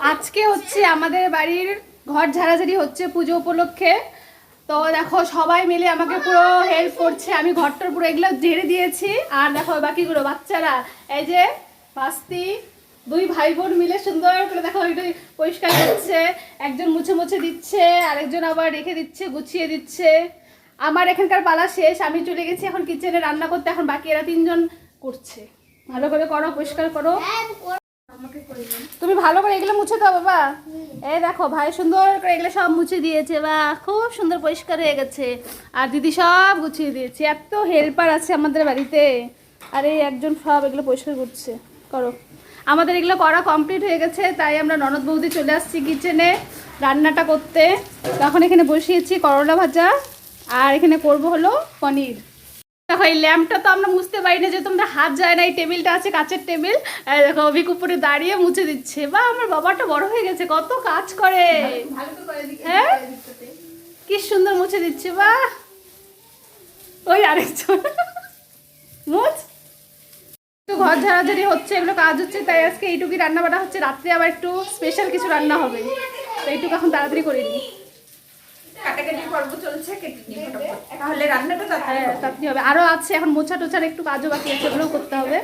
আজকে হচ্ছে আমাদের বাড়ির ঘর ঝাড়াঝাড়ি হচ্ছে পুজো উপলক্ষে। তো দেখো সবাই মিলে আমাকে পুরো হেল্প করছে, আমি ঘরটার পুরো এগুলো ঝেড়ে দিয়েছি। আর দেখো বাকিগুলো বাচ্চারা, এই যে বাস্তি দুই ভাই বোন মিলে সুন্দর করে দেখো এটা পরিষ্কার করছে। একজন মুছে মুছে দিচ্ছে, আরেকজন আবার রেখে দিচ্ছে, গুছিয়ে দিচ্ছে। আমার এখানকার পালা শেষ, আমি চলে গেছি এখন কিচেনে রান্না করতে। এখন বাকি এরা তিনজন করছে। ভালো করে করো, পরিষ্কার করো। তুমি ভালো করে এগুলো মুছে দাও বাবা। এই দেখো ভাই সুন্দর করে এগুলো সব মুছে দিয়েছে, বা খুব সুন্দর পরিষ্কার হয়ে গেছে। আর দিদি সব গুছিয়ে দিয়েছে। এত হেল্পার আছে আমাদের বাড়িতে, আর এই একজন সব এগুলো পরিষ্কার করছে। করো। আমাদের এগুলো করা কমপ্লিট হয়ে গেছে, তাই আমরা ননদ বৌদি চলে আসছি কিচেনে রান্নাটা করতে। তখন এখানে বসিয়েছি করলা ভাজা, আর এখানে করব হলো পনির। দেখো এই ল্যাম্পটা তো আমরা মুছতে পারি না, যেহেতু আমরা হাত যায় না। এই টেবিলটা আছে কাচের টেবিল, দেখো অভিক উপরে দাঁড়িয়ে মুছে দিচ্ছে। বা আমার বাবাটা বড় হয়ে গেছে, কত কাজ করে। হ্যাঁ কি সুন্দর মুছে দিচ্ছে। বা ওই আরেকজন মুছ। একটু ঘর ঝাড়াঝাড়ি হচ্ছে, এগুলো কাজ হচ্ছে, তাই আজকে এইটুকুই রান্না বান্না হচ্ছে। রাত্রে আবার একটু স্পেশাল কিছু রান্না হবে, তো এইটুকু এখন তাড়াতাড়ি করে নিই। কাটাকাটি পর্ব চলছে, কেটে নিই ফটাফট, তাহলে রান্নাটা তাড়াতাড়ি তাড়াতাড়ি হবে। আরও আছে এখন মোছা টোছার একটু কাজও বাকি আছে, ওগুলোও করতে হবে।